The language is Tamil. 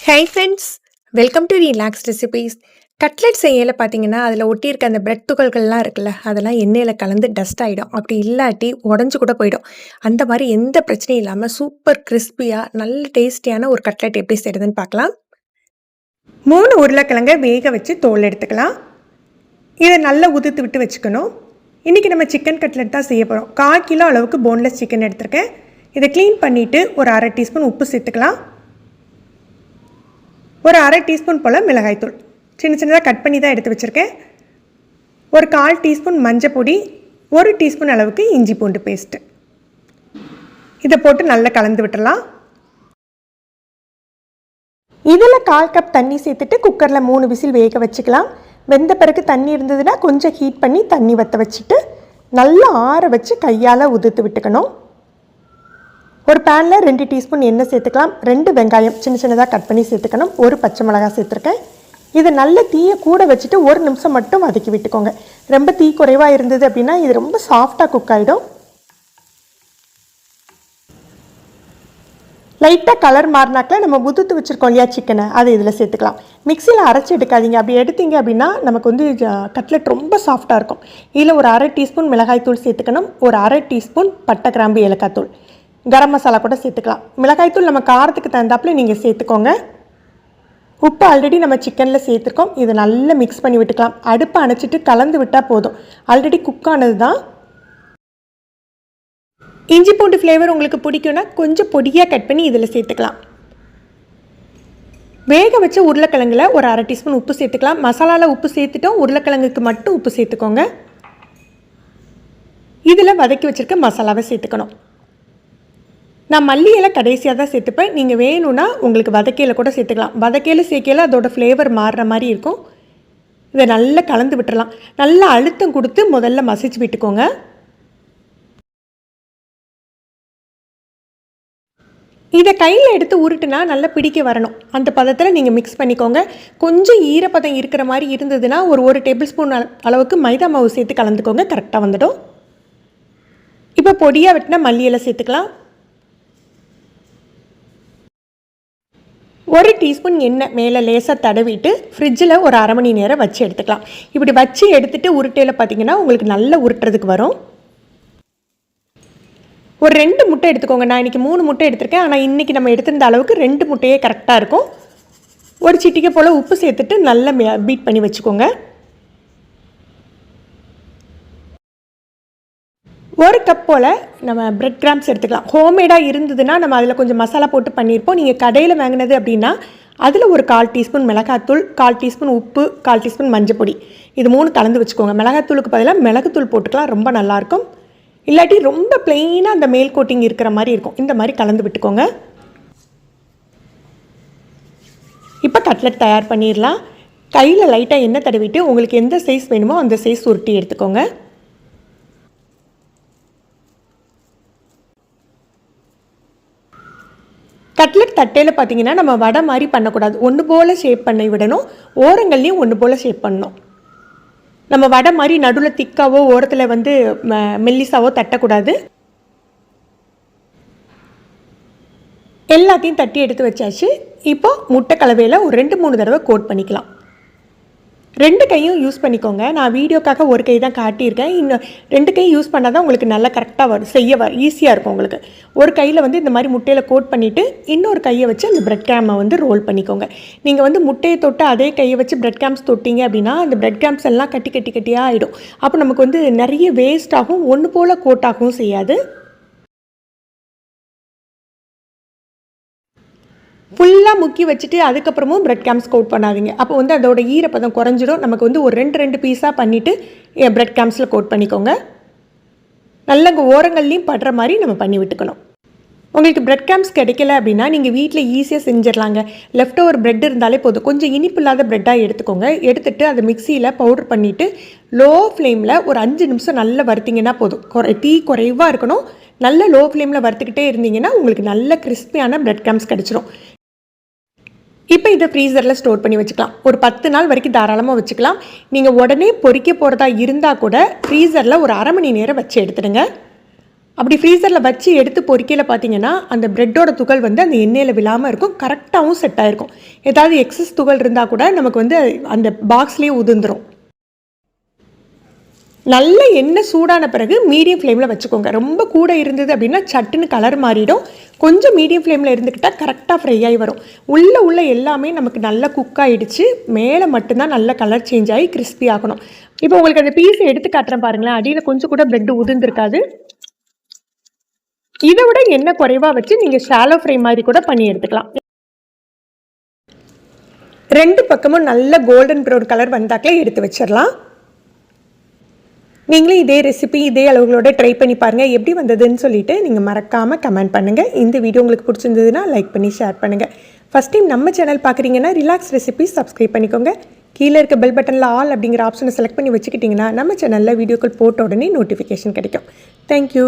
Hi friends, welcome to relax recipes. Cutlet செய்யல பார்த்தீங்கன்னா, அதில் ஒட்டியிருக்க அந்த பிரெட் துகள்கள்லாம் இருக்குல்ல, அதெல்லாம் எண்ணெயில் கலந்து டஸ்ட் ஆகிடும். அப்படி இல்லாட்டி உடஞ்சி கூட போயிடும். அந்த மாதிரி எந்த பிரச்சனையும் இல்லாமல் சூப்பர் கிறிஸ்பியாக நல்ல டேஸ்டியான ஒரு கட்லெட் எப்படி செய்கிறதுன்னு பார்க்கலாம். 3 உருளைக்கிழங்கை வேக வச்சு தோல் எடுத்துக்கலாம். இதை நல்லா உதுத்து விட்டு வச்சுக்கணும். இன்றைக்கி நம்ம சிக்கன் கட்லெட் தான் செய்ய போகிறோம். 1/4 கிலோ அளவுக்கு போன்லெஸ் சிக்கன் எடுத்திருக்கேன். இதை க்ளீன் பண்ணிவிட்டு ஒரு 1/2 டீஸ்பூன் உப்பு சேர்த்துக்கலாம். ஒரு 1/2 டீஸ்பூன் போல் மிளகாய்த்தூள் சின்ன சின்னதாக கட் பண்ணி தான் எடுத்து வச்சுருக்கேன். ஒரு 1/4 டீஸ்பூன் மஞ்சள் பொடி, 1 டீஸ்பூன் அளவுக்கு இஞ்சி பூண்டு பேஸ்ட்டு. இதை போட்டு நல்லா கலந்து விட்டுடலாம். இதில் 1/4 கப் தண்ணி சேர்த்துட்டு குக்கரில் 3 விசில் வேக வச்சுக்கலாம். வெந்த பிறகு தண்ணி இருந்ததுன்னா கொஞ்சம் ஹீட் பண்ணி தண்ணி வற்ற வச்சுட்டு நல்லா ஆற வச்சு கையால் உதுத்து விட்டுக்கணும். ஒரு பேனில் 2 டீஸ்பூன் எண்ணெய் சேர்த்துக்கலாம். 2 வெங்காயம் சின்ன சின்னதாக கட் பண்ணி சேர்த்துக்கணும். 1 பச்சை மிளகாய் சேர்த்துருக்கேன். இதை நல்ல தீயை கூட வச்சுட்டு 1 நிமிஷம் மட்டும் வதக்கி விட்டுக்கோங்க. ரொம்ப தீ குறைவாக இருந்தது அப்படின்னா இது ரொம்ப சாஃப்டாக குக் ஆகிடும். லைட்டாக கலர் மாறினாக்கில் நம்ம உதுத்து வச்சுருக்கோம் இல்லையா சிக்கனை, அதை இதில் சேர்த்துக்கலாம். மிக்சியில் அரைச்சி எடுக்காதீங்க. அப்படி எடுத்தீங்க அப்படின்னா நமக்கு வந்து கட்லெட் ரொம்ப சாஃப்டாக இருக்கும். இதில் ஒரு 1/2 டீஸ்பூன் மிளகாய்த்தூள் சேர்த்துக்கணும். ஒரு 1/2 டீஸ்பூன் பட்டை கிராம்பு ஏலக்காய் தூள், கரம் மசாலா கூட சேர்த்துக்கலாம். மிளகாய்த்தூள் நம்ம காரத்துக்கு தகுந்தாப்புல நீங்கள் சேர்த்துக்கோங்க. உப்பு ஆல்ரெடி நம்ம சிக்கனில் சேர்த்துருக்கோம். இதை நல்லா மிக்ஸ் பண்ணி விட்டுக்கலாம். அடுப்பை அணைச்சிட்டு கலந்து விட்டால் போதும். ஆல்ரெடி குக் ஆனது தான். இஞ்சி பூண்டு ஃப்ளேவர் உங்களுக்கு பிடிக்கும்னா கொஞ்சம் பொடியாக கட் பண்ணி இதில் சேர்த்துக்கலாம். வேக வச்ச உருளைக்கிழங்குல ஒரு 1/2 டீஸ்பூன் உப்பு சேர்த்துக்கலாம். மசாலாவில் உப்பு சேர்த்துட்டோம், உருளைக்கிழங்குக்கு மட்டும் உப்பு சேர்த்துக்கோங்க. இதில் வதக்கி வச்சுருக்க மசாலாவை சேர்த்துக்கணும். நான் மல்லி இலை கடைசியாக தான் சேர்த்துப்பேன். நீங்கள் வேணும்னா உங்களுக்கு வதக்கையில் கூட சேர்த்துக்கலாம். வதக்கையில் சேர்க்கையில் அதோட ஃப்ளேவர் மாறுற மாதிரி இருக்கும். இதை நல்லா கலந்து விட்டுறலாம். நல்லா அழுத்தம் கொடுத்து முதல்ல மசிச்சு விட்டுக்கோங்க. இதை கையில் எடுத்து உருட்டுனா நல்லா பிடிக்க வரணும். அந்த பதத்தில் நீங்கள் மிக்ஸ் பண்ணிக்கோங்க. கொஞ்சம் ஈரப்பதம் இருக்கிற மாதிரி இருந்ததுன்னா ஒரு டேபிள் ஸ்பூன் அளவுக்கு மைதா மாவு சேர்த்து கலந்துக்கோங்க. கரெக்டாக வந்துடும். இப்போ பொடியாக வெட்டினா மல்லி இலை சேர்த்துக்கலாம். 1 டீஸ்பூன் எண்ணெய் மேலே லேசாக தடவிட்டு ஃப்ரிட்ஜில் ஒரு 1/2 மணி நேரம் வச்சு எடுத்துக்கலாம். இப்படி வச்சு எடுத்துகிட்டு உருட்டையில் பார்த்தீங்கன்னா உங்களுக்கு நல்ல உருட்டுறதுக்கு வரும். ஒரு 2 முட்டை எடுத்துக்கோங்க. நான் இன்றைக்கி 3 முட்டை எடுத்திருக்கேன். ஆனால் இன்றைக்கி நம்ம எடுத்திருந்த அளவுக்கு 2 முட்டையே கரெக்டாக இருக்கும். ஒரு சிட்டிக்கை போல் உப்பு சேர்த்துட்டு நல்லா பீட் பண்ணி வச்சுக்கோங்க. 1 கப் போல் நம்ம பிரெட் கிராம்ஸ் எடுத்துக்கலாம். ஹோம்மேடாக இருந்ததுன்னா நம்ம அதில் கொஞ்சம் மசாலா போட்டு பண்ணியிருப்போம். நீங்கள் கடையில் வாங்கினது அப்படின்னா அதில் ஒரு 1/4 டீஸ்பூன் மிளகாத்தூள், 1/4 டீஸ்பூன் உப்பு, 1/4 டீஸ்பூன் மஞ்சள் பொடி, இது 3 கலந்து வச்சுக்கோங்க. மிளகாத்தூளுக்கு பதிலாக மிளகுத்தூள் போட்டுக்கலாம், ரொம்ப நல்லாயிருக்கும். இல்லாட்டி ரொம்ப பிளெயினாக அந்த மேல் கோட்டிங் இருக்கிற மாதிரி இருக்கும். இந்த மாதிரி கலந்து விட்டுக்கோங்க. இப்போ கட்லெட் தயார் பண்ணிடலாம். கையில் லைட்டாக எண்ணெய் தடவிட்டு உங்களுக்கு எந்த சைஸ் வேணுமோ அந்த சைஸ் உருட்டி எடுத்துக்கோங்க. கட்லெட் தட்டையில் பார்த்தீங்கன்னா நம்ம வடை மாதிரி பண்ணக்கூடாது. ஒன்று போல் ஷேப் பண்ணி விடணும். ஓரங்கள்லையும் ஒன்று போல் ஷேப் பண்ணணும். நம்ம வடை மாதிரி நடுவில் திக்காவோ ஓரத்தில் வந்து மெல்லிசாவோ தட்டக்கூடாது. எல்லாத்தையும் தட்டி எடுத்து வச்சாச்சு. இப்போ முட்டை கலவையில் ஒரு 2-3 தடவை கோட் பண்ணிக்கலாம். 2 கையும் யூஸ் பண்ணிக்கோங்க. நான் வீடியோக்காக ஒரு கை தான் காட்டியிருக்கேன். இன்னும் 2 கை யூஸ் பண்ணால் தான் உங்களுக்கு நல்லா கரெக்டாக வரும், ஈஸியாக இருக்கும் உங்களுக்கு. ஒரு கையில் வந்து இந்த மாதிரி முட்டையில் கோட் பண்ணிவிட்டு இன்னொரு கையை வச்சு அந்த பிரெட் கிராமை வந்து ரோல் பண்ணிக்கோங்க. நீங்கள் வந்து முட்டையை தொட்டு அதே கையை வச்சு பிரெட் கிராம்ஸ் தொட்டிங்க அப்படின்னா அந்த பிரெட் கிராம்ஸ் எல்லாம் கட்டியாக ஆகிடும். அப்போ நமக்கு வந்து நிறைய வேஸ்ட் ஆகும், ஒன்று போல் கோட் ஆகவும் செய்யாது. ஃபுல்லாக முக்கி வச்சுட்டு அதுக்கப்புறமும் பிரெட் கிராம்ஸ் கோட் பண்ணாதீங்க. அப்போ வந்து அதோட ஈரப்பதம் குறைஞ்சிடும். நமக்கு வந்து ஒரு 2 பீஸாக பண்ணிவிட்டு பிரெட் கிராம்ஸில் கோட் பண்ணிக்கோங்க. நல்ல ஓரங்கள்லையும் படுற மாதிரி நம்ம பண்ணி விட்டுக்கணும். உங்களுக்கு பிரெட் கிராம்ஸ் கிடைக்கல அப்படின்னா நீங்கள் வீட்டில் ஈஸியாக செஞ்சிடலாங்க. லெஃப்ட் ஓவர் பிரெட் இருந்தாலே போதும். கொஞ்சம் இனிப்பு இல்லாத பிரெட்டாக எடுத்துக்கோங்க. எடுத்துகிட்டு அதை மிக்சியில் பவுடர் பண்ணிவிட்டு லோ ஃப்ளேமில் ஒரு 5 நிமிஷம் நல்லா வறுத்திங்கன்னா போதும். தீ குறைவாக இருக்கணும். நல்ல லோ ஃப்ளேமில் வறுத்துக்கிட்டே இருந்தீங்கன்னா உங்களுக்கு நல்ல கிறிஸ்பியான பிரெட் கிராம்ஸ் கிடச்சிரும். இப்போ இதை ஃப்ரீசரில் ஸ்டோர் பண்ணி வச்சுக்கலாம். ஒரு 10 நாள் வரைக்கும் தாராளமாக வச்சுக்கலாம். நீங்கள் உடனே பொரிக்க போகிறதா இருந்தால் கூட ஃப்ரீசரில் ஒரு 1/2 மணி நேரம் வச்சு எடுத்துடுங்க. அப்படி ஃப்ரீசரில் வச்சு எடுத்து பொறிக்கையில் பார்த்தீங்கன்னா அந்த ப்ரெட்டோட துகள் வந்து அந்த எண்ணெயில் விழாமல் இருக்கும், கரெக்டாகவும் செட் ஆகிருக்கும். ஏதாவது எக்ஸஸ் துகள் இருந்தால் கூட நமக்கு வந்து அந்த பாக்ஸ்லேயே உதிர்ந்துடும். நல்ல எண்ணெய் சூடான பிறகு மீடியம் ஃப்ளேமில் வச்சுக்கோங்க. ரொம்ப கூட இருந்தது அப்படின்னா சட்டுன்னு கலர் மாறிடும். கொஞ்சம் மீடியம் ஃப்ளேமில் இருந்துக்கிட்டால் கரெக்டாக ஃப்ரை ஆகி வரும். உள்ள எல்லாமே நமக்கு நல்லா குக் ஆகிடுச்சு. மேலே மட்டும்தான் நல்ல கலர் சேஞ்ச் ஆகி கிறிஸ்பி ஆகணும். இப்போ உங்களுக்கு அந்த பீஸை எடுத்து காட்டுறேன் பாருங்களேன். அடியில் கொஞ்சம் கூட ப்ரெட்டு உதிர்ந்துருக்காது. இதை விட எண்ணெய் குறைவாக வச்சு நீங்கள் ஷாலோ ஃப்ரை மாதிரி கூட பண்ணி எடுத்துக்கலாம். 2 பக்கமும் நல்ல கோல்டன் ப்ரௌன் கலர் வந்தாக்கில் எடுத்து வச்சிடலாம். நீங்களும் இதே ரெசிபி இதே அளவுகளோட ட்ரை பண்ணி பாருங்கள். எப்படி வந்ததுன்னு சொல்லிட்டு நீங்கள் மறக்காமல் கமெண்ட் பண்ணுங்கள். இந்த வீடியோ உங்களுக்கு பிடிச்சிருந்ததுன்னா லைக் பண்ணி ஷேர் பண்ணுங்கள். ஃபஸ்ட் டைம் நம்ம சேனல் பார்க்குறீங்கன்னா ரிலாக்ஸ் ரெசிபிஸ் சப்ஸ்கிரைப் பண்ணிக்கோங்க. கீழே இருக்க பெல் பட்டனில் ஆல் அப்படிங்கிற ஆப்ஷனை செலக்ட் பண்ணி வச்சுக்கிட்டிங்கன்னா நம்ம சேனலில் வீடியோக்கள் போட்ட உடனே நோட்டிஃபிகேஷன் கிடைக்கும். தேங்க்யூ.